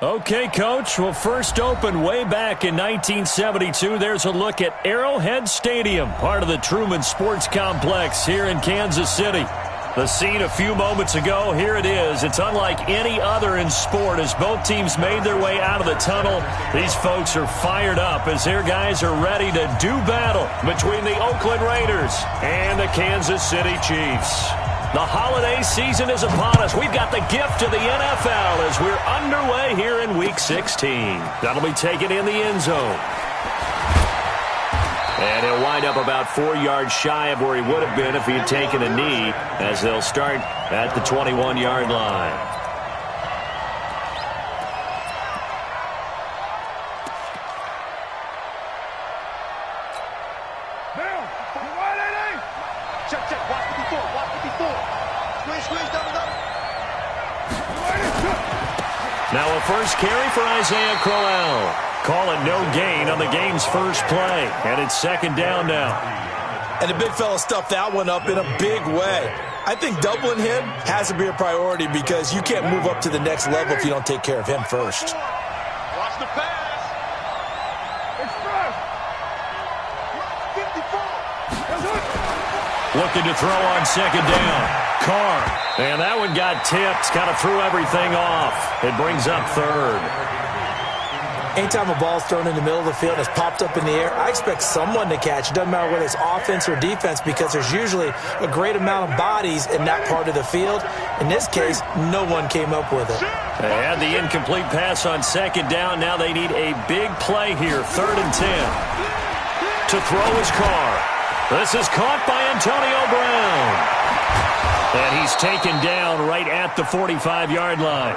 Okay, Coach. Well, first opened way back in 1972. There's a look at Arrowhead Stadium, part of the Truman Sports Complex here in Kansas City. The scene a few moments ago, here it is. It's unlike any other in sport as both teams made their way out of the tunnel. These folks are fired up as their guys are ready to do battle between the Oakland Raiders and the Kansas City Chiefs. The holiday season is upon us. We've got the gift of the NFL as we're underway here in Week 16. That'll be taken in the end zone. And he'll wind up about 4 yards shy of where he would have been if he had taken a knee, as they'll start at the 21-yard line. Now a first carry for Isaiah Crowell. Call it no gain on the game's first play. And it's second down now. And the big fella stuffed that one up in a big way. I think doubling him has to be a priority because you can't move up to the next level if you don't take care of him first. Watch the pass. Express. 54. Looking to throw on second down. Carr. And that one got tipped. Kind of threw everything off. It brings up third. Anytime a ball's thrown in the middle of the field and it's popped up in the air, I expect someone to catch. It doesn't matter whether it's offense or defense because there's usually a great amount of bodies in that part of the field. In this case, no one came up with it. They had the incomplete pass on second down. Now they need a big play here. 3rd and 10. To throw is Carr. This is caught by Antonio Brown. And he's taken down right at the 45-yard line.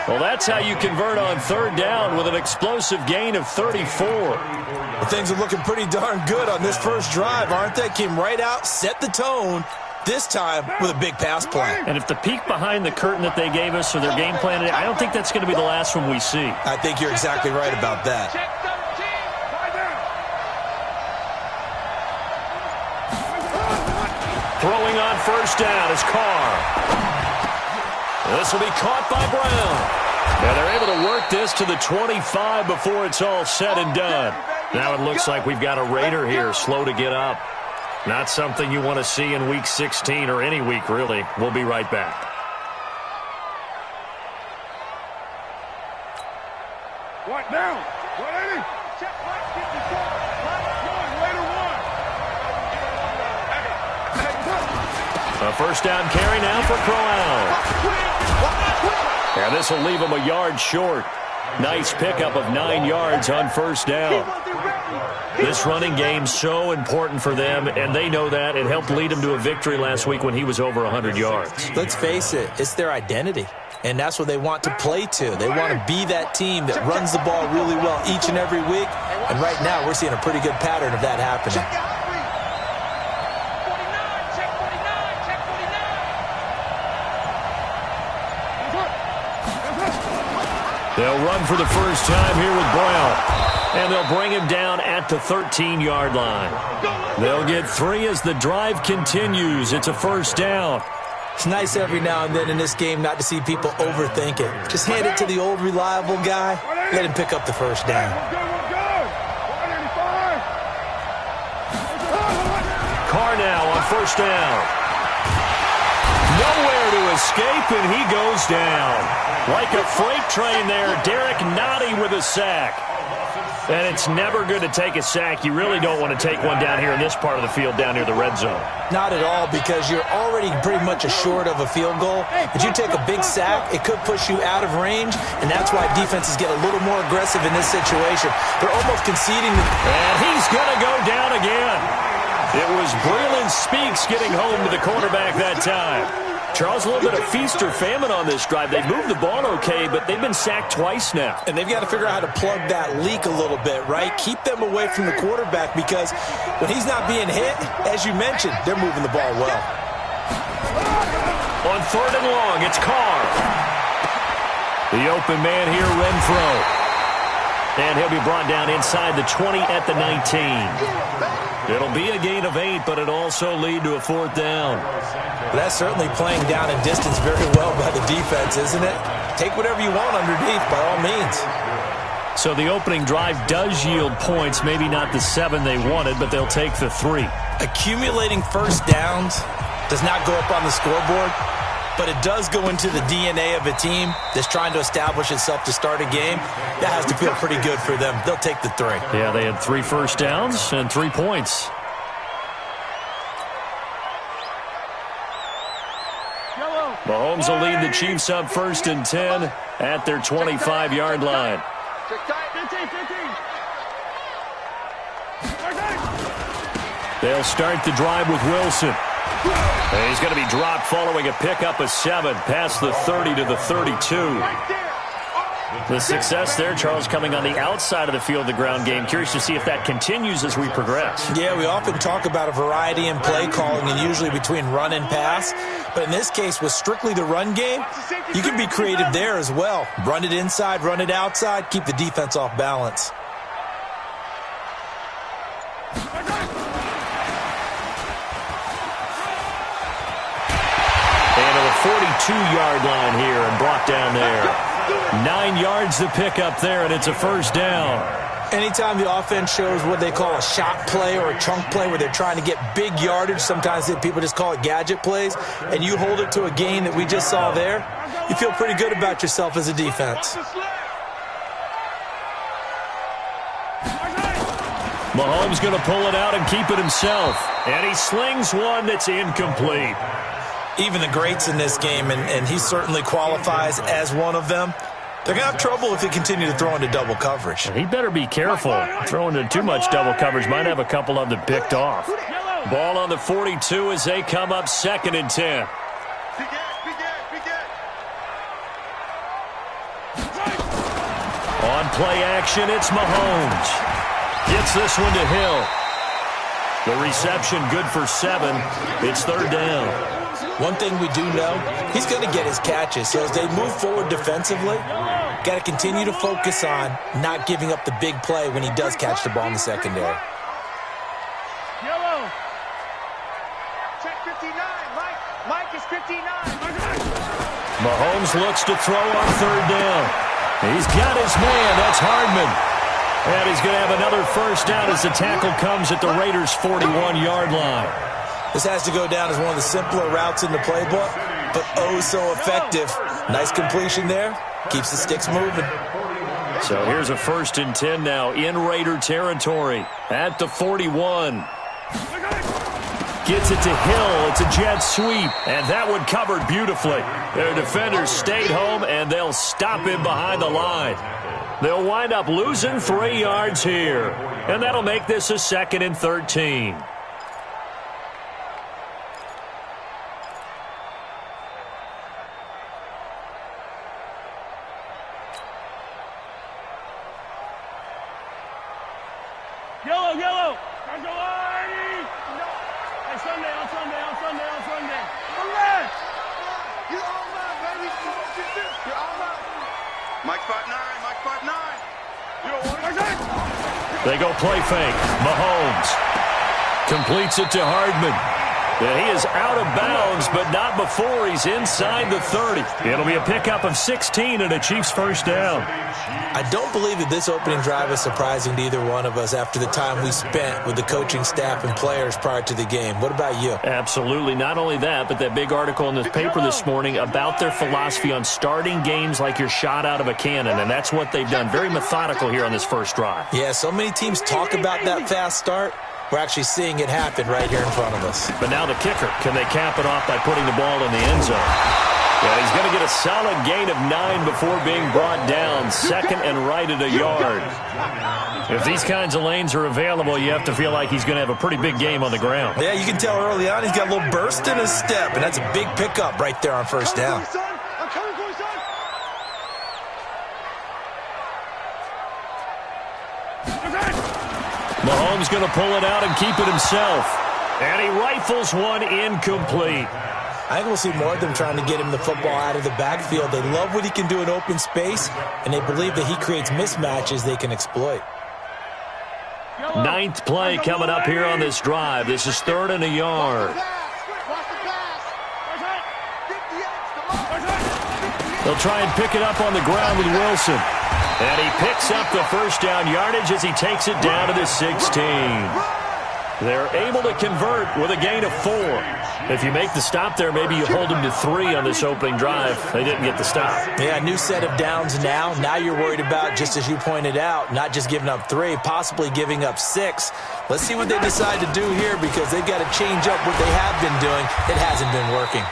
Well, that's how you convert on 3rd down with an explosive gain of 34. Well, things are looking pretty darn good on this first drive, aren't they? Came right out, set the tone, this time with a big pass play. And if the peek behind the curtain that they gave us or their game plan, I don't think that's going to be the last one we see. I think you're exactly right about that. Throwing on first down is Carr. This will be caught by Brown. And they're able to work this to the 25 before it's all said and done. Now it looks like we've got a Raider here slow to get up. Not something you want to see in Week 16 or any week, really. We'll be right back. What now? 180. Check 154. A first down carry now for Crowell. And this will leave him a yard short. Nice pickup of 9 yards on first down. This running game so important for them, and they know that. It helped lead them to a victory last week when he was over 100 yards. Let's face it, it's their identity. And that's what they want to play to. They want to be that team that runs the ball really well each and every week. And right now, we're seeing a pretty good pattern of that happening. They'll run for the first time here with Brown. And they'll bring him down at the 13-yard line. They'll get 3 as the drive continues. It's a first down. It's nice every now and then in this game not to see people overthink it. Just hand it to the old reliable guy. Let him pick up the first down. Carr now on first down. Nowhere to escape, and he goes down. Like a freight train there, Derek Nottie with a sack. And it's never good to take a sack. You really don't want to take one down here in this part of the field, down near the red zone. Not at all, because you're already pretty much assured of a field goal. But you take a big sack, it could push you out of range, and that's why defenses get a little more aggressive in this situation. They're almost conceding. And he's going to go down again. It was Braylon Speaks getting home to the quarterback that time. Charles, a little bit of feast or famine on this drive. They moved the ball okay, but they've been sacked twice now. And they've got to figure out how to plug that leak a little bit, right? Keep them away from the quarterback because when he's not being hit, as you mentioned, they're moving the ball well. On 3rd and long, it's Carr. The open man here, Renfro. And he'll be brought down inside the 20 at the 19. It'll be a gain of 8, but it'll also lead to a 4th down. That's certainly playing down in distance very well by the defense, isn't it? take whatever you want underneath by all means. So the opening drive does yield points, maybe not the 7 they wanted, but they'll take the 3. Accumulating first downs does not go up on the scoreboard, but it does go into the DNA of a team that's trying to establish itself to start a game. That has to feel pretty good for them. They'll take the 3. Yeah, they had 3 first downs and 3 points. Mahomes will lead the Chiefs up 1st and 10 at their 25-yard line. They'll start the drive with Wilson. And he's going to be dropped following a pickup of 7 past the 30 to the 32. The success there, Charles, coming on the outside of the field, the ground game. Curious to see if that continues as we progress. Yeah, we often talk about a variety in play calling and usually between run and pass. But in this case, with strictly the run game, you can be creative there as well. Run it inside, run it outside, keep the defense off balance. And to the 42-yard line here and brought down there. 9 yards to pick up there, and it's a 1st down. Anytime the offense shows what they call a shot play or a chunk play where they're trying to get big yardage, sometimes people just call it gadget plays, and you hold it to a gain that we just saw there, you feel pretty good about yourself as a defense. Mahomes going to pull it out and keep it himself. And he slings one that's incomplete. Even the greats in this game, and he certainly qualifies as one of them, they're going to have trouble if they continue to throw into double coverage. He better be careful. Throwing into too much double coverage might have a couple of them picked off. Ball on the 42 as they come up 2nd and 10. On play action, it's Mahomes. Gets this one to Hill. The reception good for 7. It's 3rd down. One thing we do know, he's going to get his catches. So as they move forward defensively, got to continue to focus on not giving up the big play when he does catch the ball in the secondary. Yellow. Check 59. Mike is 59. Mahomes looks to throw on 3rd down. He's got his man. That's Hardman. And he's going to have another 1st down as the tackle comes at the Raiders' 41-yard line. This has to go down as one of the simpler routes in the playbook, but oh so effective. Nice completion there. Keeps the sticks moving. So here's a 1st and 10 now in Raider territory at the 41. Gets it to Hill. It's a jet sweep, and that one covered beautifully. Their defenders stayed home, and they'll stop him behind the line. They'll wind up losing 3 yards here, and that'll make this a 2nd and 13. Yellow. Hey, Sunday. You're all mine, baby. You're all mine. Mike 5'9". You don't want it? They go play fake. Mahomes completes it to Hardman. Yeah, he is out of bounds, but not before he's inside the 30. It'll be a pickup of 16 and a Chiefs 1st down. I don't believe that this opening drive is surprising to either one of us after the time we spent with the coaching staff and players prior to the game. What about you? Absolutely. Not only that, but that big article in the paper this morning about their philosophy on starting games like you're shot out of a cannon, and that's what they've done. Very methodical here on this 1st drive. Yeah, so many teams talk about that fast start. We're actually seeing it happen right here in front of us. But now the kicker, can they cap it off by putting the ball in the end zone? Yeah, he's going to get a solid gain of 9 before being brought down. 2nd and right at a yard. If these kinds of lanes are available, you have to feel like he's going to have a pretty big game on the ground. Yeah, you can tell early on he's got a little burst in his step, and that's a big pickup right there on 1st down. I'm coming for you, son. Mahomes going to pull it out and keep it himself. And he rifles one incomplete. I think we'll see more of them trying to get him the football out of the backfield. They love what he can do in open space, and they believe that he creates mismatches they can exploit. 9th play coming up here on this drive. This is 3rd and a yard. They'll try and pick it up on the ground with Wilson. And he picks up the first down yardage as he takes it down to the 16. They're able to convert with a gain of 4. If you make the stop there, maybe you hold them to 3 on this opening drive. They didn't get the stop. Yeah, new set of downs now. Now you're worried about, just as you pointed out, not just giving up 3, possibly giving up 6. Let's see what they decide to do here, because they've got to change up what they have been doing. It hasn't been working.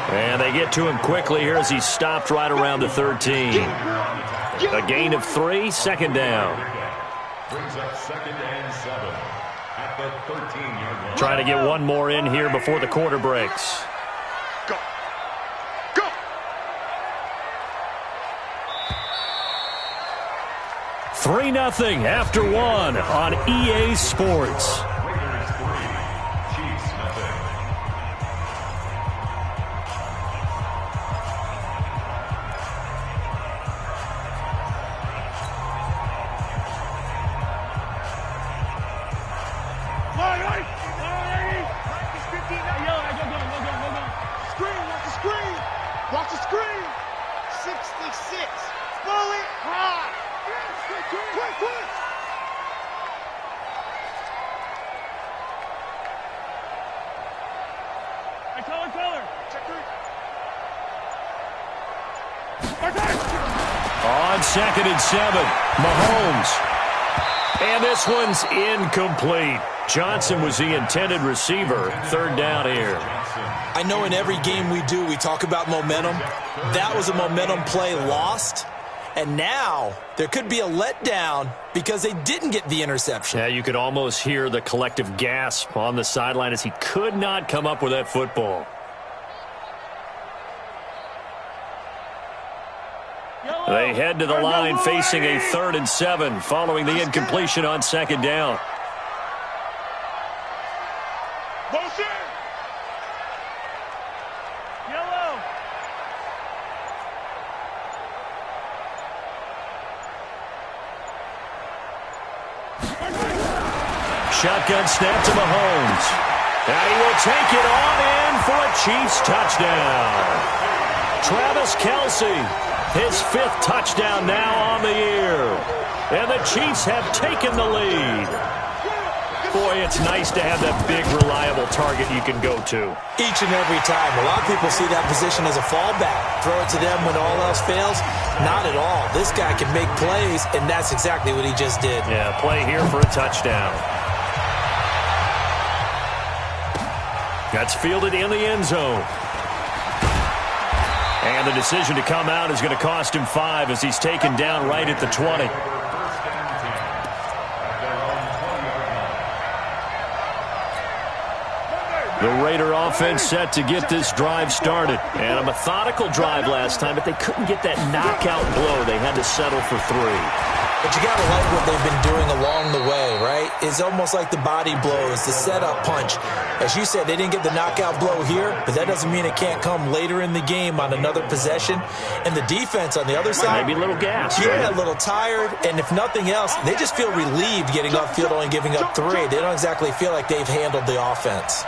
And they get to him quickly here as he's stopped right around the 13. A gain of 3, second down. Brings up 2nd and 7 at the 13-yard line. Trying to get one more in here before the quarter breaks. Go. Go. Three 0 after 1 on EA Sports. Watch the screen. 66. Bullet high. Quick. Hey, color. Check 3. On 2nd and 7, Mahomes. And this one's incomplete. Johnson was the intended receiver. Third down here. I know in every game we do, we talk about momentum. That was a momentum play lost. And now there could be a letdown because they didn't get the interception. Yeah, you could almost hear the collective gasp on the sideline as he could not come up with that football. They head to the line facing a 3rd and 7 following the incompletion on 2nd down. Shotgun snap to Mahomes. And he will take it on in for a Chiefs touchdown. Travis Kelce, his 5th touchdown now on the year. And the Chiefs have taken the lead. Boy, it's nice to have that big, reliable target you can go to. Each and every time. A lot of people see that position as a fallback. Throw it to them when all else fails. Not at all. This guy can make plays, and that's exactly what he just did. Yeah, play here for a touchdown. That's fielded in the end zone. And the decision to come out is going to cost him 5 as he's taken down right at the 20. The Raider offense set to get this drive started. And a methodical drive last time, but they couldn't get that knockout blow. They had to settle for 3. But you got to like what they've been doing along the way, right? It's almost like the body blows, the setup punch. As you said, they didn't get the knockout blow here, but that doesn't mean it can't come later in the game on another possession. And the defense on the other side, maybe a little gas. Yeah, a little tired. And if nothing else, they just feel relieved getting upfield, only giving up 3. They don't exactly feel like they've handled the offense.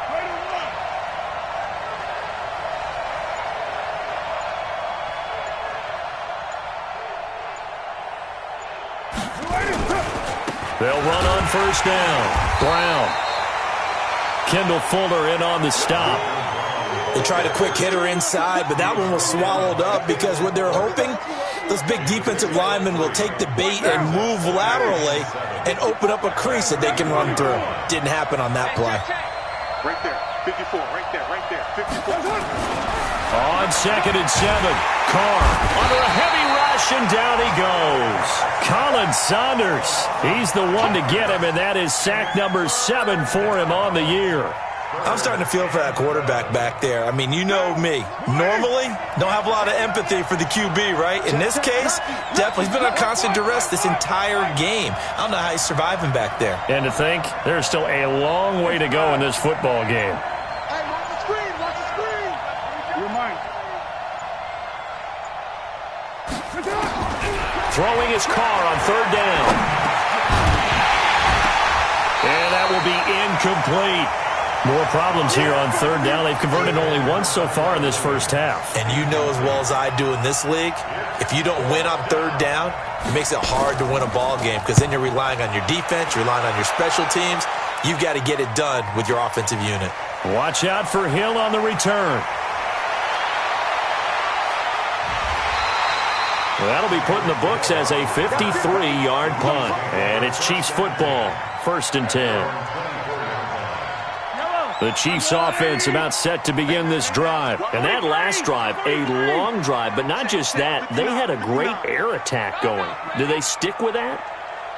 They'll run on first down. Brown. Kendall Fuller in on the stop. They tried a quick hitter inside, but that one was swallowed up because what they're hoping, those big defensive linemen will take the bait and move laterally and open up a crease that they can run through. Didn't happen on that play. Right there. 54. Right there. 54. On 2nd and 7. Carr under a heavy rush, and down he goes. Colin Saunders, he's the one to get him, and that is sack number 7 for him on the year. I'm starting to feel for that quarterback back there. I mean, you know me. Normally, don't have a lot of empathy for the QB, right? In this case, definitely. He's been on constant duress this entire game. I don't know how he's surviving back there. And to think, there's still a long way to go in this football game. Hey, watch the screen. Watch the screen. You're mine. Throwing his car on 3rd down. And that will be incomplete. More problems here on third down. They've converted only once so far in this first half. And you know as well as I do in this league, if you don't win on third down, it makes it hard to win a ball game because then you're relying on your defense, you're relying on your special teams. You've got to get it done with your offensive unit. Watch out for Hill on the return. Well, that'll be put in the books as a 53-yard punt. And it's Chiefs football, 1st and 10. The Chiefs offense about set to begin this drive. And that last drive, a long drive, but not just that. They had a great air attack going. Do they stick with that?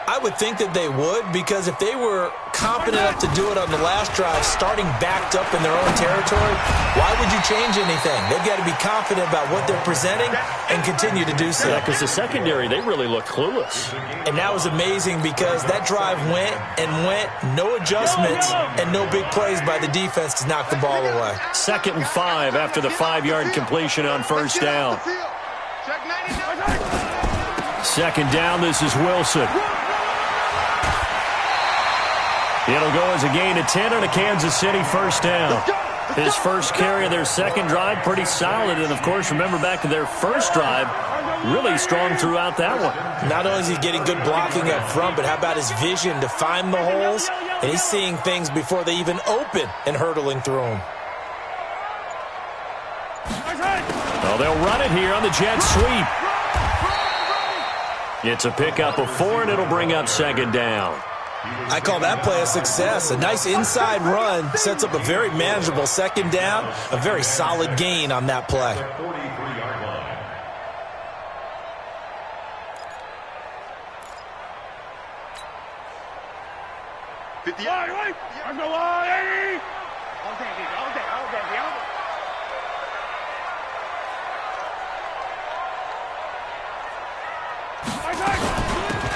I would think that they would, because if they were confident enough to do it on the last drive, starting backed up in their own territory, why would you change anything? They've got to be confident about what they're presenting and continue to do so. Yeah, because the secondary, they really look clueless. And that was amazing because that drive went and went, no adjustments, and no big plays by the defense to knock the ball away. 2nd and 5 after the 5-yard completion on first down. 2nd down, this is Wilson. It'll go as a gain of 10 on a Kansas City 1st down. His first carry of their second drive, pretty solid. And, of course, remember back to their first drive, really strong throughout that one. Not only is he getting good blocking up front, but how about his vision to find the holes? And he's seeing things before they even open and hurdling through them. Well, they'll run it here on the jet sweep. It's a pickup of 4, and it'll bring up 2nd down. I call that play a success. A nice inside run sets up a very manageable 2nd down. A very solid gain on that play.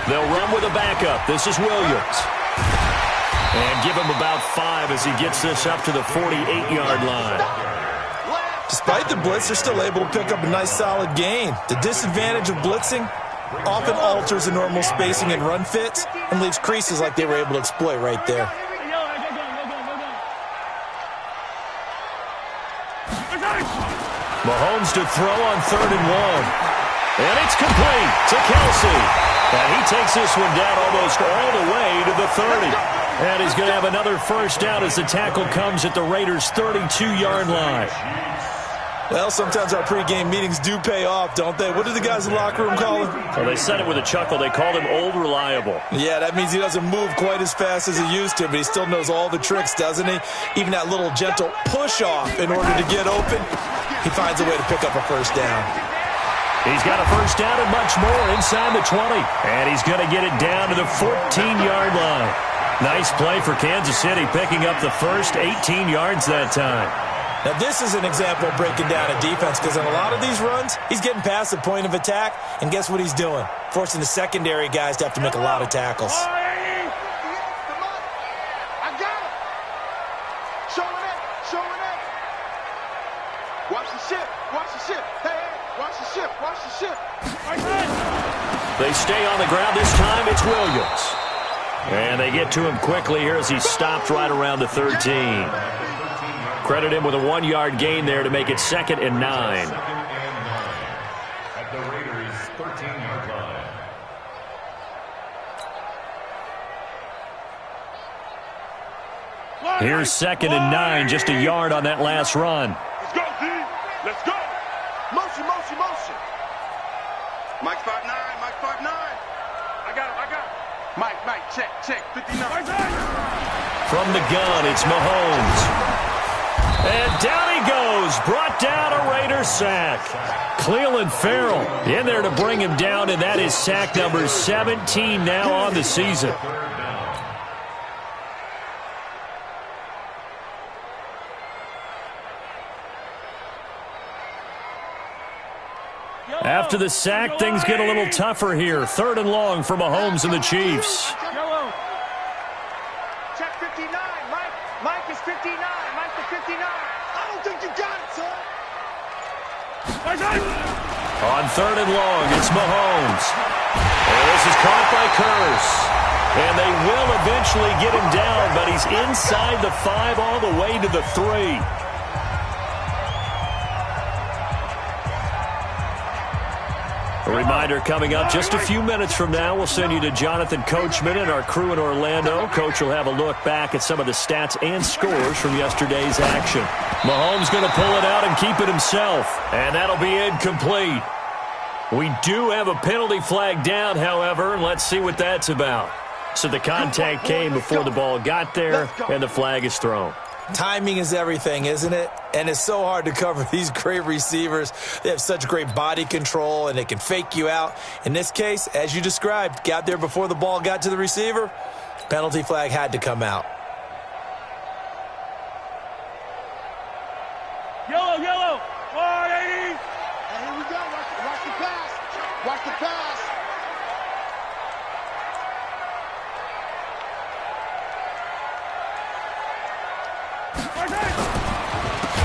They'll run with a backup. This is Williams. And give him about 5 as he gets this up to the 48-yard line. Despite the blitz, they're still able to pick up a nice solid gain. The disadvantage of blitzing often alters the normal spacing and run fits and leaves creases like they were able to exploit right there. Mahomes to throw on 3rd and 1. And it's complete to Kelsey. And he takes this one down almost all the way to the 30. And he's going to have another first down as the tackle comes at the Raiders' 32-yard line. Well, sometimes our pregame meetings do pay off, don't they? What do the guys in the locker room call him? Well, they said it with a chuckle. They called him Old Reliable. Yeah, that means he doesn't move quite as fast as he used to, but he still knows all the tricks, doesn't he? Even that little gentle push-off in order to get open, he finds a way to pick up a first down. He's got a first down and much more inside the 20. And he's going to get it down to the 14-yard line. Nice play for Kansas City, picking up the first 18 yards that time. Now, this is an example of breaking down a defense because in a lot of these runs, he's getting past the point of attack, and guess what he's doing? Forcing the secondary guys to have to make a lot of tackles. I got it. Showing it. Showing it. Watch the ship. Watch the ship. Hey, watch the ship. Watch the ship. They stay on the ground. This time it's Williams. And they get to him quickly here as he stopped right around the 13. Credit him with a 1-yard gain there to make it 2nd and 9. At the Raiders' 13-yard line. Here's 2nd and 9, just a yard on that last run. Let's go, D. Let's go. Motion, motion, motion. Mike 5'9", Mike 5'9". I got him, I got him. Mike, check, 59. From the gun, it's Mahomes. And down he goes, brought down a Raider sack. Cleveland Farrell in there to bring him down, and that is sack number 17 now on the season. After the sack, things get a little tougher here. 3rd and long for Mahomes and the Chiefs. Check 59, Mike is 59, Mike the 59. I don't think you got it, son. On 3rd and long, it's Mahomes. And this is caught by Curse. And they will eventually get him down, but he's inside the 5 all the way to the 3. A reminder coming up just a few minutes from now, we'll send you to Jonathan Coachman and our crew in Orlando. Coach will have a look back at some of the stats and scores from yesterday's action. Mahomes going to pull it out and keep it himself, and that'll be incomplete. We do have a penalty flag down, however, and let's see what that's about. So the contact came before the ball got there, and the flag is thrown. Timing is everything, isn't it? And it's so hard to cover these great receivers. They have such great body control, and they can fake you out. In this case, as you described, got there before the ball got to the receiver. Penalty flag had to come out. Yellow, yellow. 180. And here we go. Watch the pass. Watch the pass.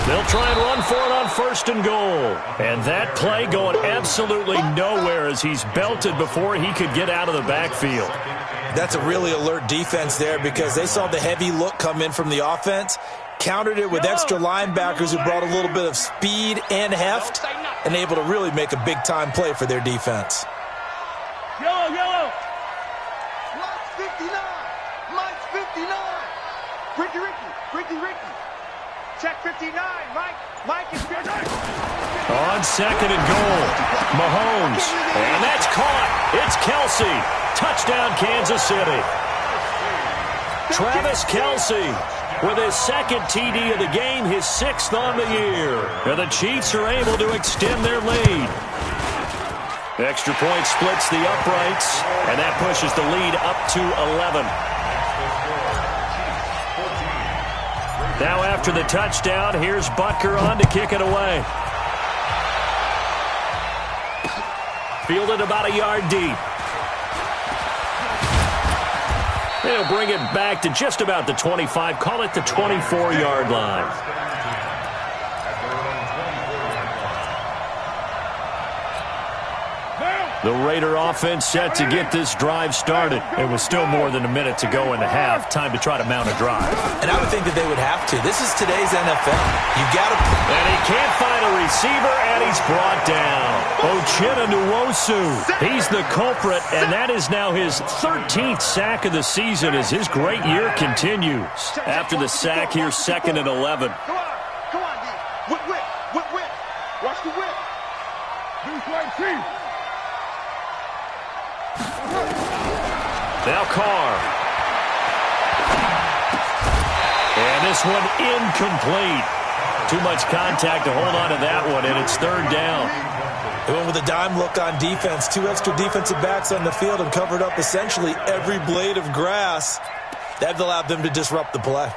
They'll try and run for it on 1st and goal. And that play going absolutely nowhere as he's belted before he could get out of the backfield. That's a really alert defense there because they saw the heavy look come in from the offense, countered it with extra linebackers who brought a little bit of speed and heft, and able to really make a big-time play for their defense. Yellow, yellow. Mike's 59. Mike's 59. Ricky. Check 59. Mike is 59. On 2nd and goal, Mahomes. And that's caught. It's Kelsey. Touchdown, Kansas City. Travis Kelsey with his 2nd TD of the game, his 6th on the year. And the Chiefs are able to extend their lead. Extra point splits the uprights, and that pushes the lead up to 11. Now after the touchdown, here's Butker on to kick it away. Fielded about a yard deep. They'll bring it back to just about the 25, call it the 24-yard line. The Raider offense set to get this drive started. It was still more than a minute to go in the half. Time to try to mount a drive. And I would think that they would have to. This is today's NFL. You got to. And he can't find a receiver, and he's brought down. Uchenna Nwosu. He's the culprit, and that is now his 13th sack of the season as his great year continues. After the sack, here's 2nd and 11. Come on, D. Whip. Watch the whip. Deuce right, Chief. Now Carr. And this one incomplete. Too much contact to hold on to that one, and it's 3rd down. They went with a dime look on defense. 2 extra defensive backs on the field and covered up essentially every blade of grass. That allowed them to disrupt the play.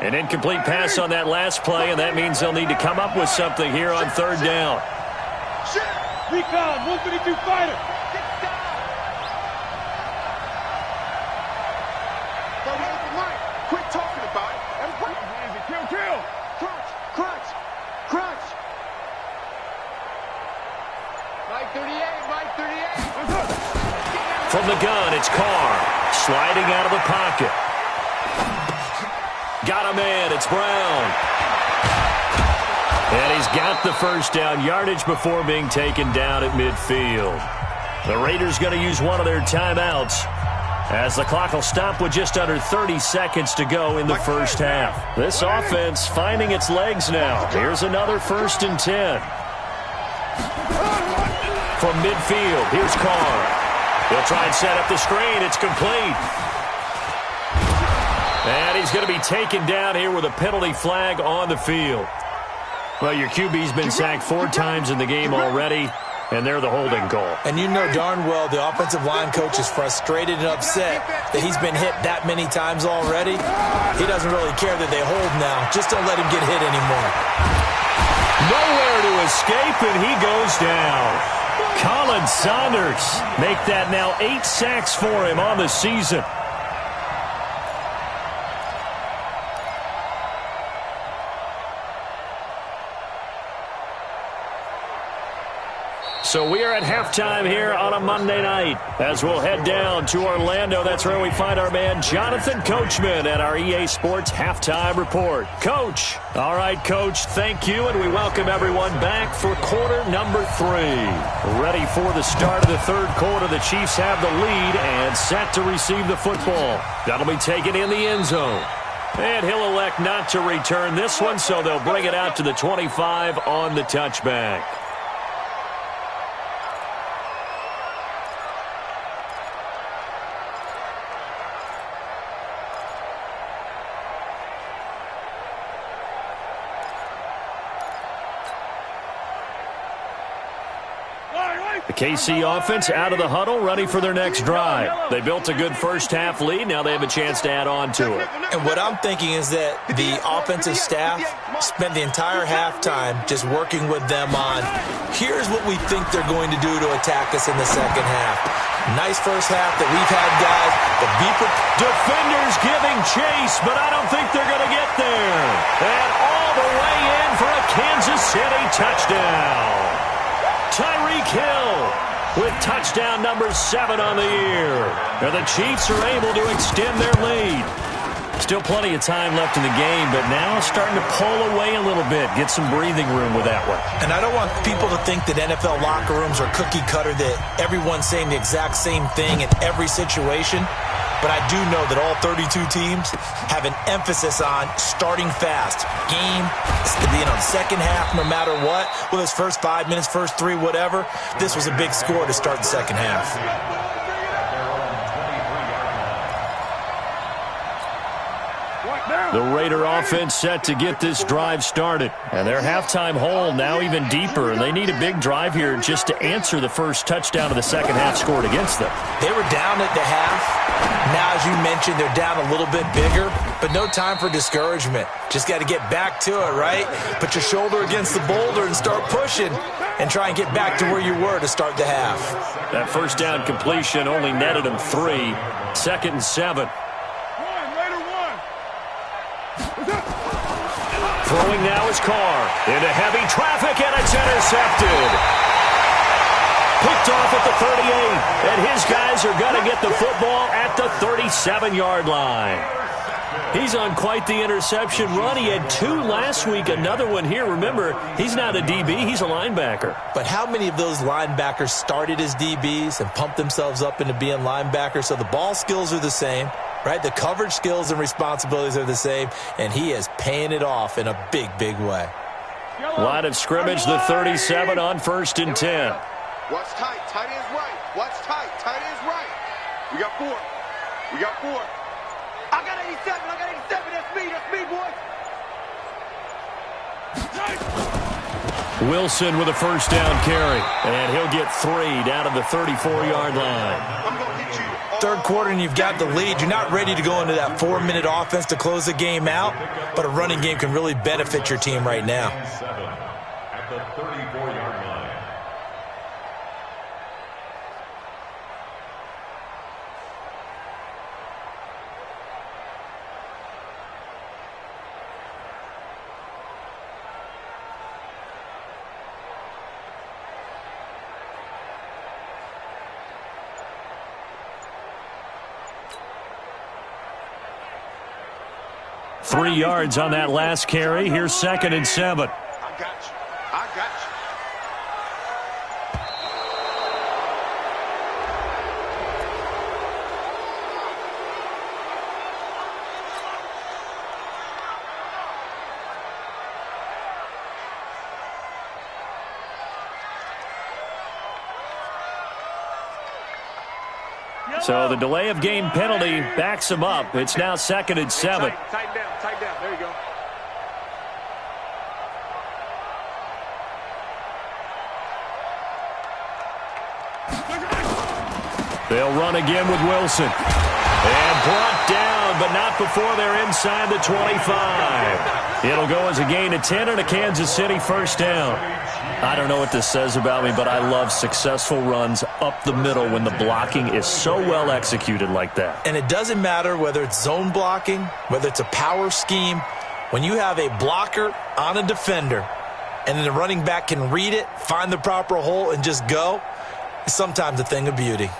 An incomplete pass on that last play, and that means they'll need to come up with something here on 3rd down. Recon, 152 fighter. Quit talking about it. Kill. Crunch. Mike 38. From the gun, it's Carr. Sliding out of the pocket. Got a man, it's Brown. And he's got the 1st down yardage before being taken down at midfield. The Raiders going to use one of their timeouts as the clock will stop with just under 30 seconds to go in the 1st half. This offense finding its legs now. Here's another 1st and 10. From midfield, here's Carr. He'll try and set up the screen. It's complete. And he's going to be taken down here with a penalty flag on the field. Well, your QB's been sacked 4 times in the game already, and they're the holding goal. And you know darn well the offensive line coach is frustrated and upset that he's been hit that many times already. He doesn't really care that they hold now. Just don't let him get hit anymore. Nowhere to escape, and he goes down. Colin Saunders make that now 8 sacks for him on the season. So we are at halftime here on a Monday night as we'll head down to Orlando. That's where we find our man Jonathan Coachman at our EA Sports Halftime Report. Coach. All right, Coach, thank you, and we welcome everyone back for quarter number 3. Ready for the start of the third quarter. The Chiefs have the lead and set to receive the football. That'll be taken in the end zone. And he'll elect not to return this one, so they'll bring it out to the 25 on the touchback. The KC offense out of the huddle, ready for their next drive. They built a good first-half lead. Now they have a chance to add on to it. And what I'm thinking is that the offensive staff spent the entire halftime just working with them on, here's what we think they're going to do to attack us in the second half. Nice first half that we've had, guys. The defenders giving chase, but I don't think they're going to get there. And all the way in for a Kansas City touchdown. Tyreek Hill with touchdown number 7 on the year. And the Chiefs are able to extend their lead. Still plenty of time left in the game, but now starting to pull away a little bit, get some breathing room with that one. And I don't want people to think that NFL locker rooms are cookie cutter, that everyone's saying the exact same thing in every situation. But I do know that all 32 teams have an emphasis on starting fast. Game, second half, no matter what. Whether it's first 5 minutes, first 3, whatever. This was a big score to start the second half. The Raider offense set to get this drive started. And their halftime hole now even deeper. And they need a big drive here just to answer the first touchdown of the second half scored against them. They were down at the half. Now, as you mentioned, they're down a little bit bigger. But no time for discouragement. Just got to get back to it, right? Put your shoulder against the boulder and start pushing. And try and get back to where you were to start the half. That first down completion only netted them 3. 2nd and 7. Throwing now is Carr into heavy traffic, and it's intercepted. Picked off at the 38, and his guys are going to get the football at the 37-yard line. He's on quite the interception run. He had 2 last week, another one here. Remember, he's not a DB, he's a linebacker. But how many of those linebackers started as DBs and pumped themselves up into being linebackers? So the ball skills are the same. Right, the coverage skills and responsibilities are the same, and he is paying it off in a big, big way. Line of scrimmage, the 37 on 1st and 10. Watch tight, tight ends right. Watch tight, tight ends right. We got 4. We got 4. I got 87, I got 87. That's me, boy. Wilson with a first down carry, and he'll get 3 down to the 34-yard line. I'm going to hit you. Third quarter and you've got the lead. You're not ready to go into that 4-minute offense to close the game out, but a running game can really benefit your team right now. At the 34-yard line. Three yards on that last carry. Here's 2nd and 7. I got you. I got you. So the delay of game penalty backs him up. It's now 2nd and 7. Tighten down, tighten down. There you go. They'll run again with Wilson. And brought down, but not before they're inside the 25. It'll go as a gain of 10 and a Kansas City first down. I don't know what this says about me, but I love successful runs up the middle when the blocking is so well executed like that. And it doesn't matter whether it's zone blocking, whether it's a power scheme. When you have a blocker on a defender, and then the running back can read it, find the proper hole, and just go, it's sometimes a thing of beauty.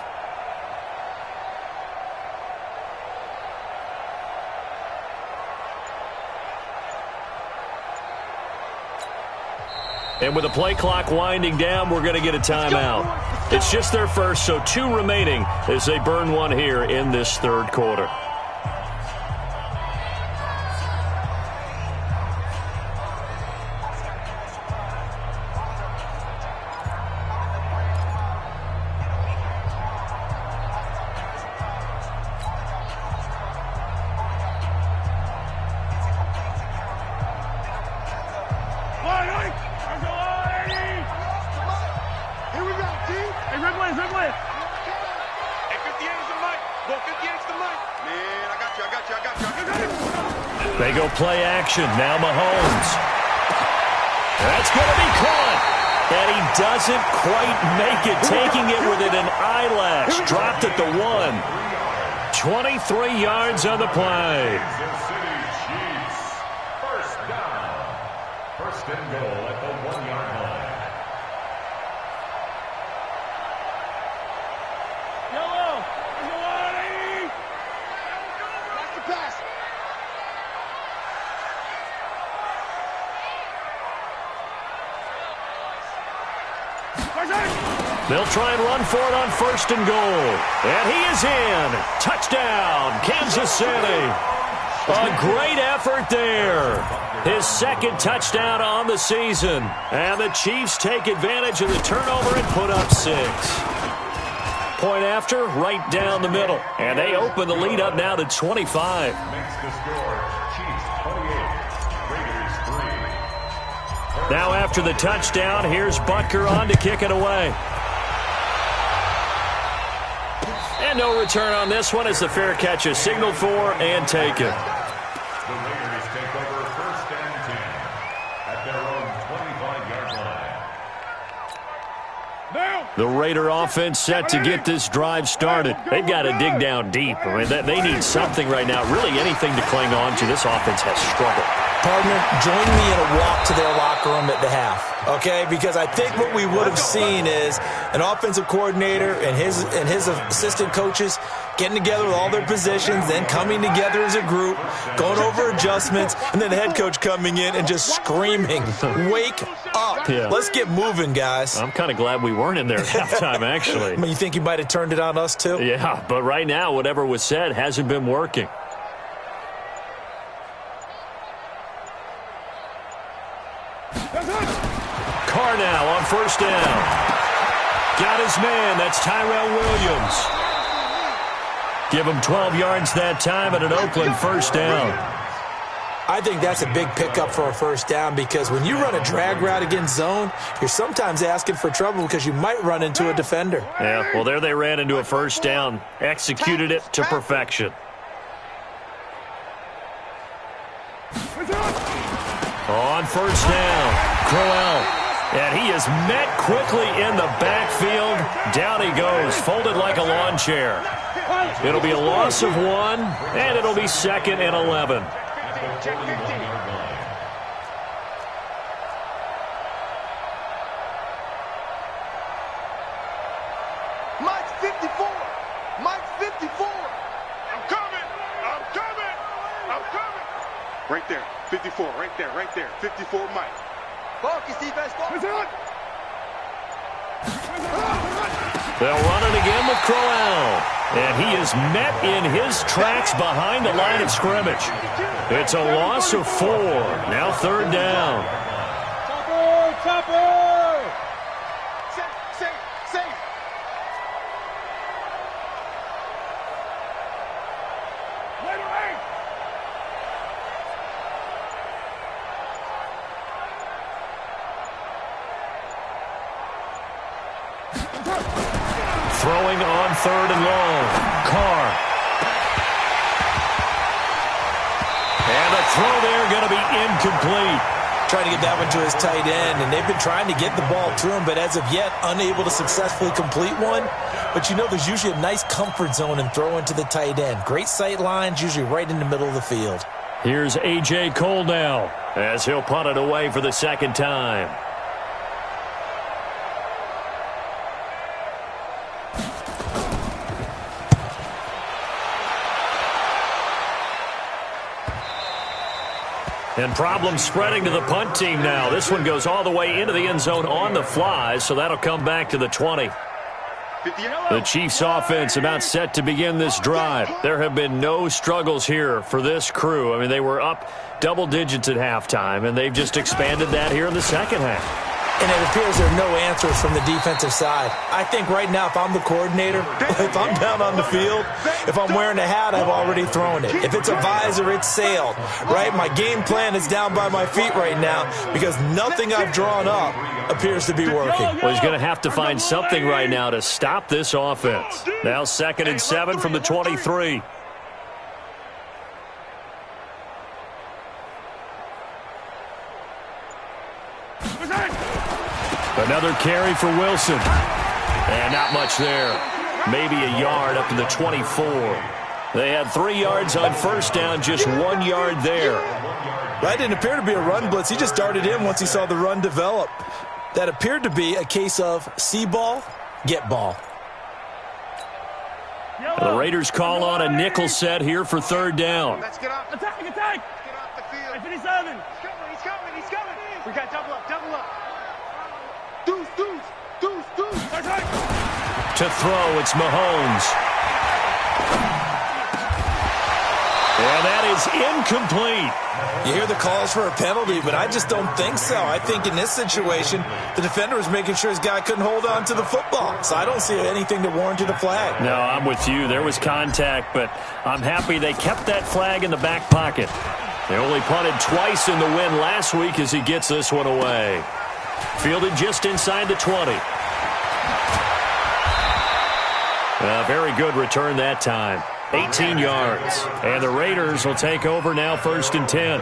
And with the play clock winding down, we're going to get a timeout. It's just their first, so 2 remaining as they burn one here in this third quarter. They go play action. Now Mahomes. That's going to be caught. And he doesn't quite make it, taking it within an eyelash. Dropped at the 1. 23 yards on the play. First down. First and goal at the 1-yard line. Watch the pass. They'll try and run for it on first and goal. And he is in. Touchdown, Kansas City. A great effort there. His second touchdown on the season. And the Chiefs take advantage of the turnover and put up 6. Point after, right down the middle. And they open the lead up now to 25. Makes the score. Chiefs 28. Raiders 3. Now after the touchdown, here's Butker on to kick it away. And no return on this one as the fair catch is signaled for and taken. The Raiders take over first and 10 at their own 25-yard line. The Raider offense set to get this drive started. They've got to dig down deep. I mean, they need something right now, really anything to cling on to. This offense has struggled. Partner, join me in a walk to their locker room at the half, okay? Because I think what we would have seen is an offensive coordinator and his assistant coaches getting together with all their positions, then coming together as a group, going over adjustments, and then the head coach coming in and just screaming, "Wake up. Yeah. Let's get moving, guys." I'm kind of glad we weren't in there at halftime, actually. I mean, you think you might have turned it on us, too? Yeah, but right now, whatever was said hasn't been working. Carr now on first down. Got his man. That's Tyrell Williams. Give him 12 yards that time at an Oakland first down. I think that's a big pickup for a first down because when you run a drag route against zone, you're sometimes asking for trouble because you might run into a defender. Yeah, well, there they ran into a first down. Executed it to perfection. On first down, Crowell. And he is met quickly in the backfield. Down he goes, folded like a lawn chair. It'll be a loss of 1, and it'll be 2nd and 11. Mike's 54. Mike's 54. I'm coming. I'm coming. I'm coming. Right there. 54. Right there. Right there. 54 Mike. Focus, defense. Focus. They'll run it again with Crowell. And he is met in his tracks behind the line of scrimmage. It's a loss of 4. Now third down. Chopper. Safe. Throwing on third and long. Carr. And a throw there going to be incomplete. Trying to get that one to his tight end, and they've been trying to get the ball to him, but as of yet, unable to successfully complete one. But you know there's usually a nice comfort zone in throwing to the tight end. Great sight lines, usually right in the middle of the field. Here's A.J. Cole now as he'll punt it away for the second time. And problems spreading to the punt team now. This one goes all the way into the end zone on the fly, so that'll come back to the 20. The Chiefs offense about set to begin this drive. There have been no struggles here for this crew. I mean, they were up double digits at halftime, and they've just expanded that here in the second half. And it appears there are no answers from the defensive side. I think right now, if I'm the coordinator, if I'm down on the field, if I'm wearing a hat, I've already thrown it. If it's a visor, it's sailed, right? My game plan is down by my feet right now because nothing I've drawn up appears to be working. Well, he's going to have to find something right now to stop this offense. Now 2nd and 7 from the 23. Another carry for Wilson. And not much there. Maybe a yard up to the 24. They had 3 yards on first down, just 1 yard there. That didn't appear to be a run blitz. He just darted in once he saw the run develop. That appeared to be a case of see ball, get ball. The Raiders call on a nickel set here for 3rd down. Let's get up. Attack! Get off the field. 57. He's coming. We got double up. Deuce. To throw, it's Mahomes. And that is incomplete. You hear the calls for a penalty, but I just don't think so. I think in this situation, the defender was making sure his guy couldn't hold on to the football. So I don't see anything to warrant the flag. No, I'm with you. There was contact, but I'm happy they kept that flag in the back pocket. They only punted twice in the win last week as he gets this one away. Fielded just inside the 20. Very good return that time. 18 yards. And the Raiders will take over now 1st and 10.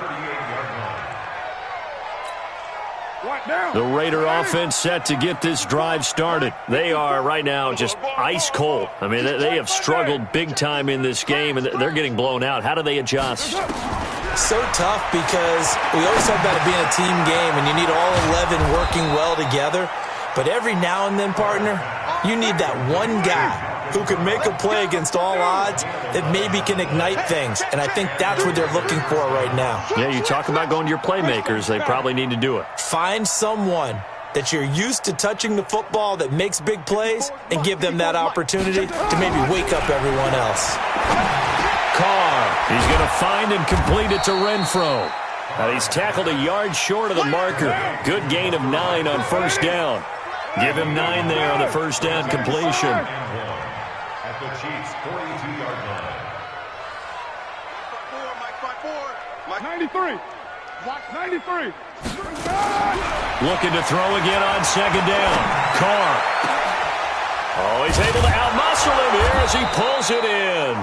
The Raider offense set to get this drive started. They are right now just ice cold. I mean, they have struggled big time in this game, and they're getting blown out. How do they adjust? So tough because we always talk about it being a team game, and you need all 11 working well together. But every now and then, partner, you need that one guy who can make a play against all odds that maybe can ignite things. And I think that's what they're looking for right now. Yeah, you talk about going to your playmakers. They probably need to do it. Find someone that you're used to touching the football that makes big plays and give them that opportunity to maybe wake up everyone else. Carr, he's going to find and complete it to Renfro. Now he's tackled a yard short of the marker. Good gain of 9 on first down. Give him 9 there on the first down completion. At the Chiefs' 42-yard line. 93. 93. Looking to throw again on second down. Carr. Oh, he's able to outmuscle him here as he pulls it in.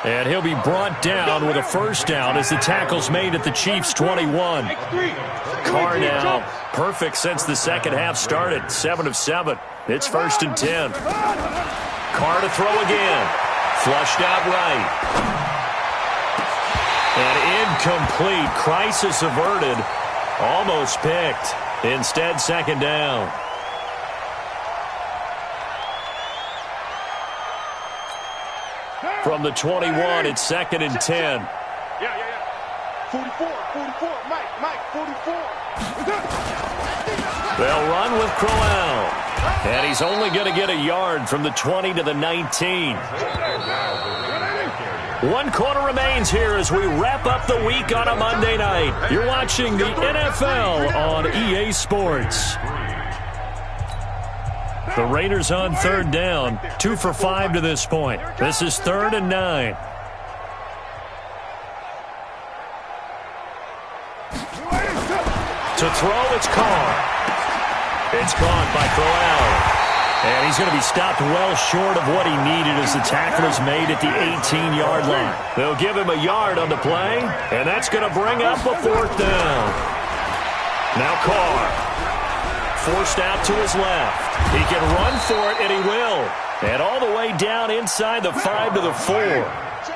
And he'll be brought down with a first down as the tackle's made at the Chiefs' 21. Carr now perfect since the second half started. 7 of 7. It's 1st and 10. Carr to throw again. Flushed out right. And incomplete. Crisis averted. Almost picked. Instead, second down. From the 21, it's 2nd and 10. Yeah. 44, Mike, 44. They'll run with Crowell. And he's only going to get a yard from the 20 to the 19. 1 quarter remains here as we wrap up the week on a Monday night. You're watching the NFL on EA Sports. The Raiders on 3rd down, 2 for 5 to this point. This is 3rd and 9. To throw, it's Carr. It's caught by Crowell. And he's going to be stopped well short of what he needed as the tackle is made at the 18-yard line. They'll give him a yard on the play, and that's going to bring up a 4th down. Now Carr. Forced out to his left. He can run for it, and he will. And all the way down inside the 5 to the 4.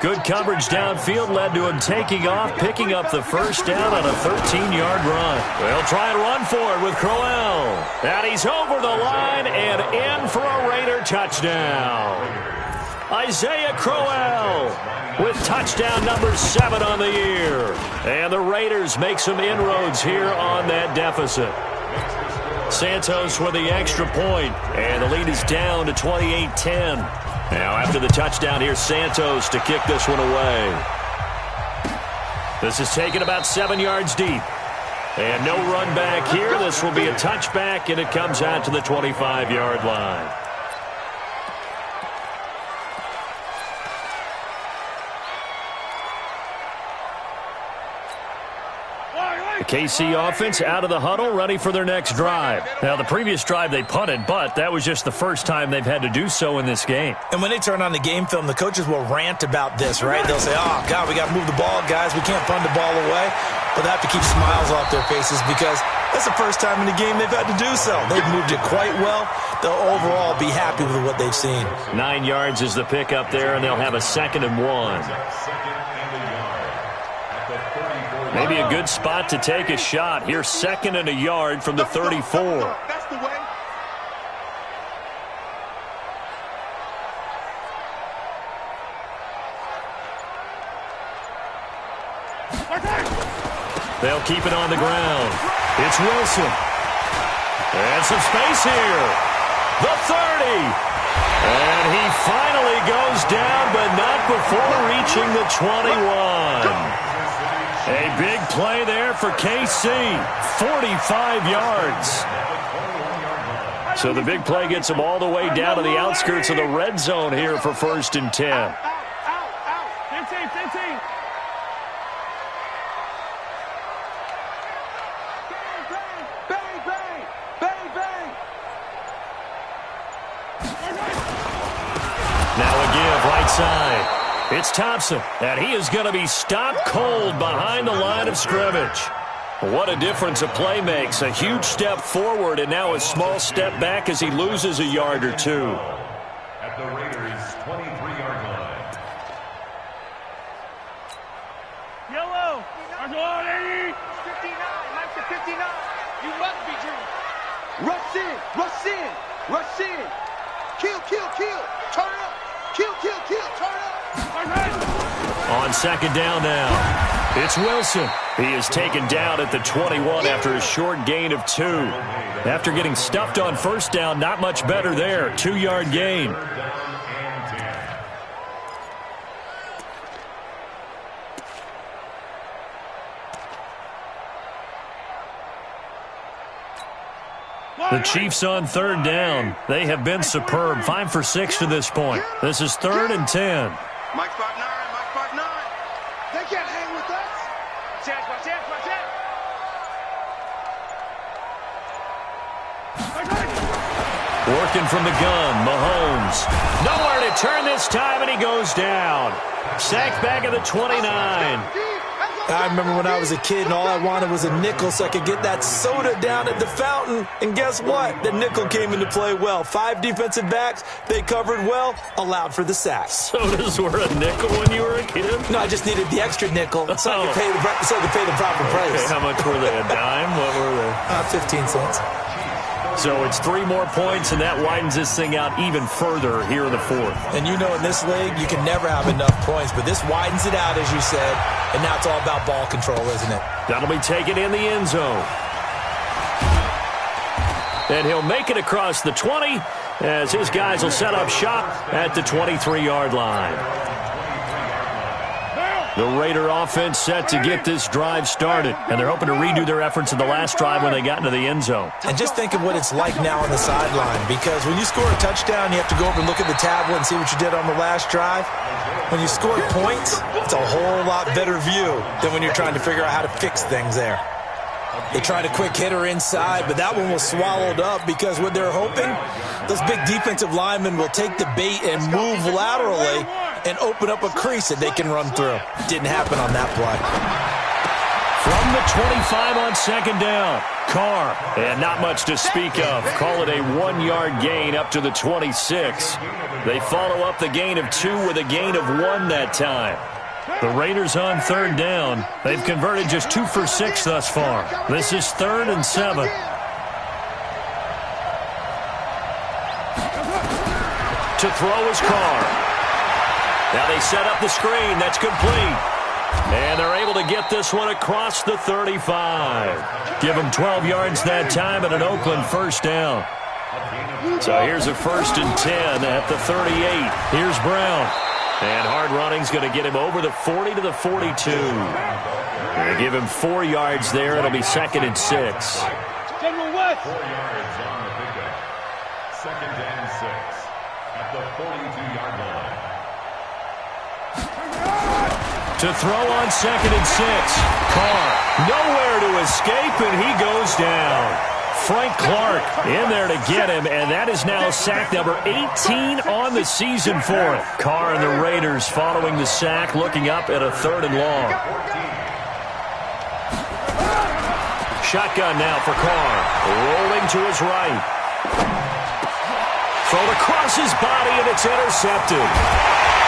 Good coverage downfield led to him taking off, picking up the first down on a 13-yard run. They'll try and run for it with Crowell. And he's over the line and in for a Raider touchdown. Isaiah Crowell with touchdown number 7 on the year. And the Raiders make some inroads here on that deficit. Santos with the extra point, and the lead is down to 28-10. Now after the touchdown, here's Santos to kick this one away. This is taken about 7 yards deep. And no run back here. This will be a touchback, and it comes out to the 25-yard line. The KC offense out of the huddle, ready for their next drive. Now, the previous drive they punted, but that was just the first time they've had to do so in this game. And when they turn on the game film, the coaches will rant about this, right? They'll say, oh, God, we got to move the ball, guys. We can't punt the ball away. But they have to keep smiles off their faces because that's the first time in the game they've had to do so. They've moved it quite well. They'll overall be happy with what they've seen. 9 yards is the pickup there, and they'll have a 2nd and 1. Maybe a good spot to take a shot. Here's 2nd and a yard from the 34. That's the way. They'll keep it on the ground. It's Wilson. And some space here. The 30. And he finally goes down, but not before reaching the 21. A big play there for KC. 45 yards. So the big play gets them all the way down to the outskirts of the red zone here for 1st and 10. Out. 15. Bang. Now a give right side. It's Thompson, and he is going to be stopped cold behind the line of scrimmage. What a difference a play makes. A huge step forward and now a small step back as he loses a yard or 2. At the Raiders' 23-yard line. Yellow. 59. Mike to 59. You must be dreaming. Rush in. Kill. Turn up. Kill. Turn up. On 2nd down now, it's Wilson. He is taken down at the 21 after a short gain of 2. After getting stuffed on 1st down, not much better there. 2-yard gain. The Chiefs on 3rd down. They have been superb. 5 for 6 to this point. This is 3rd and 10. Mike 5'9". They can't hang with us. Watch out. Working from the gun, Mahomes. Nowhere to turn this time, and he goes down. Sacked back at the 29. I remember when I was a kid and all I wanted was a nickel so I could get that soda down at the fountain. And guess what? The nickel came into play well. 5 defensive backs, they covered well, allowed for the sack. Sodas were a nickel when you were a kid? No, I just needed the extra nickel so I could pay the proper price. Okay, how much were they? A dime? What were they? 15 cents. So it's 3 more points, and that widens this thing out even further here in the 4th. And you know in this league, you can never have enough points, but this widens it out, as you said, and now it's all about ball control, isn't it? That'll be taken in the end zone. And he'll make it across the 20 as his guys will set up shop at the 23-yard line. The Raider offense set to get this drive started, and they're hoping to redo their efforts in the last drive when they got into the end zone. And just think of what it's like now on the sideline, because when you score a touchdown, you have to go over and look at the tablet and see what you did on the last drive. When you score points, it's a whole lot better view than when you're trying to figure out how to fix things there. They tried a quick hitter inside, but that one was swallowed up because what they're hoping, those big defensive linemen will take the bait and move laterally and open up a crease that they can run through. Didn't happen on that play. From the 25 on second down. Carr, and not much to speak of. Call it a 1-yard gain up to the 26. They follow up the gain of 2 with a gain of 1 that time. The Raiders on third down. They've converted just 2 for 6 thus far. This is 3rd and 7. To throw is Carr. Now they set up the screen. That's complete. And they're able to get this one across the 35. Give them 12 yards that time and an Oakland first down. So here's a 1st and 10 at the 38. Here's Brown. And hard running's going to get him over the 40 to the 42. They give him 4 yards there. It'll be 2nd and 6. General West. 4 yards on the pickup. 2nd and 6 at the 42-yard line. To throw on 2nd and 6. Carr nowhere to escape, and he goes down. Frank Clark in there to get him, and that is now sack number 18 on the season for him. Carr and the Raiders following the sack, looking up at a 3rd and long. Shotgun now for Carr. Rolling to his right. Thrown across his body, and it's intercepted.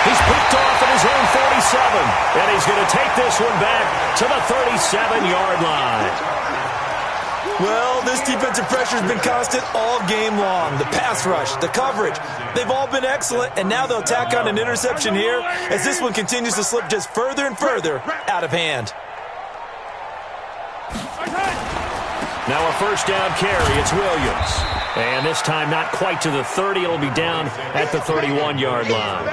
He's picked off at his own 47, and he's going to take this one back to the 37-yard line. Well, this defensive pressure has been constant all game long. The pass rush, the coverage, they've all been excellent, and now they'll tack on an interception here as this one continues to slip just further and further out of hand. Now a first down carry. It's Williams. And this time not quite to the 30. It'll be down at the 31-yard line.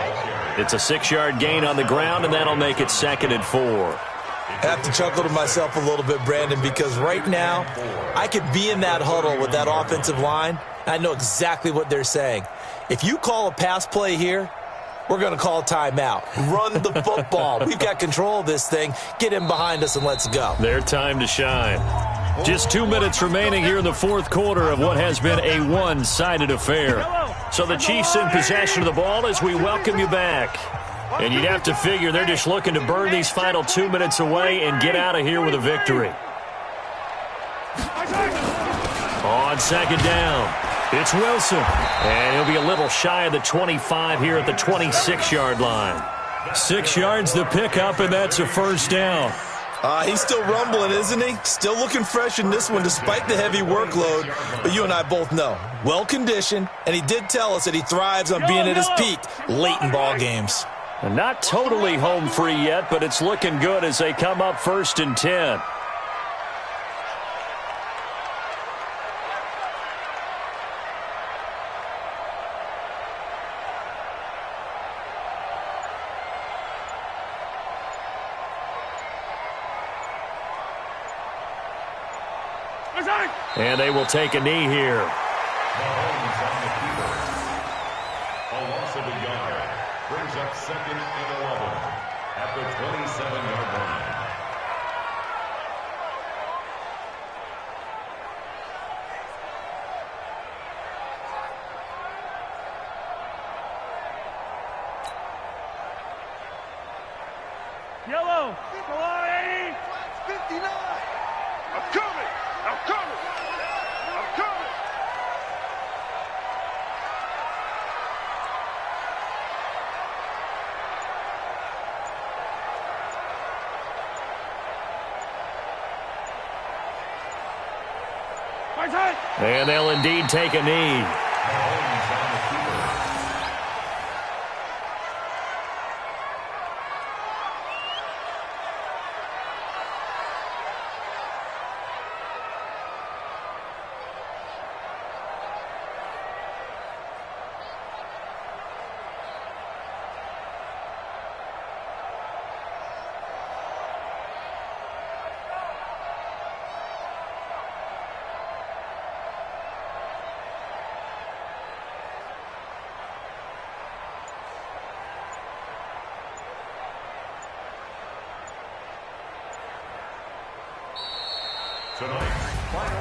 It's a 6-yard gain on the ground, and that'll make it 2nd and 4. I have to chuckle to myself a little bit, Brandon, because right now I could be in that huddle with that offensive line. I know exactly what they're saying. If you call a pass play here, we're going to call a timeout. Run the football. We've got control of this thing. Get in behind us and let's go. Their time to shine. Just 2 minutes remaining here in the 4th quarter of what has been a one-sided affair. So the Chiefs in possession of the ball as we welcome you back. And you'd have to figure they're just looking to burn these final 2 minutes away and get out of here with a victory. On second down, it's Wilson. And he'll be a little shy of the 25 here at the 26-yard line. 6 yards the pickup, and that's a first down. He's still rumbling, isn't he? Still looking fresh in this one despite the heavy workload. But you and I both know, well-conditioned, and he did tell us that he thrives on being at his peak late in ball games. And not totally home free yet, but it's looking good as they come up 1st and 10. And they will take a knee here. Mahomes on the keeper. A loss of a yard brings up 2nd and 11 at the 27-yard line. Yellow. Come on, 80. 59. I'm coming. I'm coming. I'm coming. And they'll indeed take a knee. Mahomes on the keeper.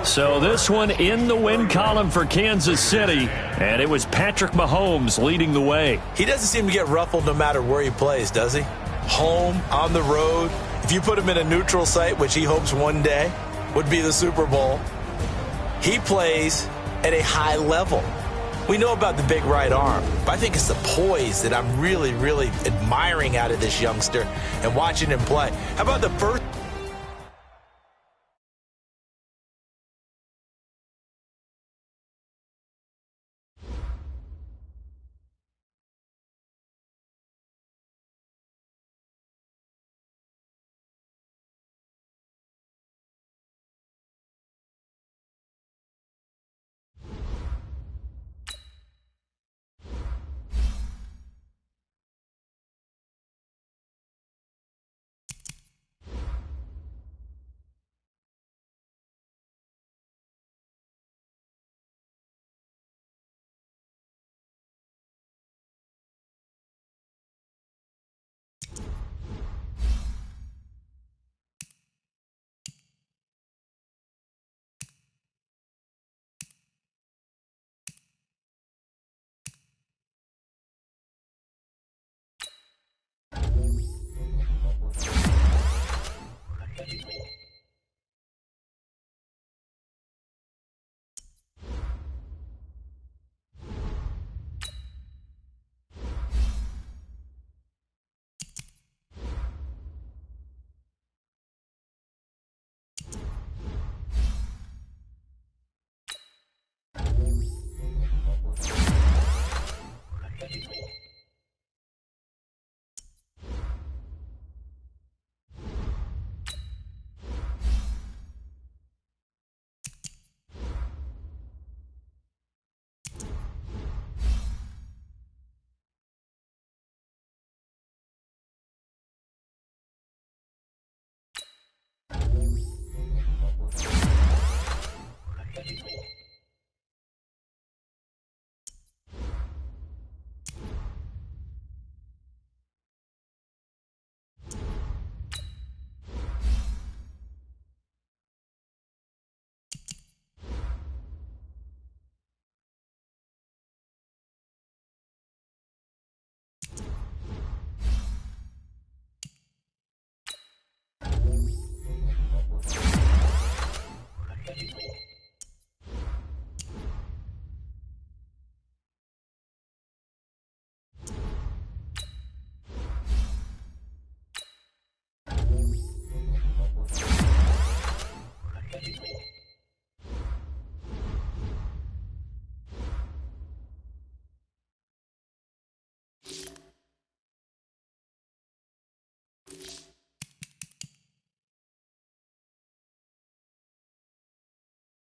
So this one in the win column for Kansas City, and it was Patrick Mahomes leading the way. He doesn't seem to get ruffled no matter where he plays, does he? Home, on the road. If If you put him in a neutral site, which he hopes one day would be the Super Bowl, he plays at a high level. We know about the big right arm, but I think it's the poise that I'm really, really admiring out of this youngster and watching him play. How about the first...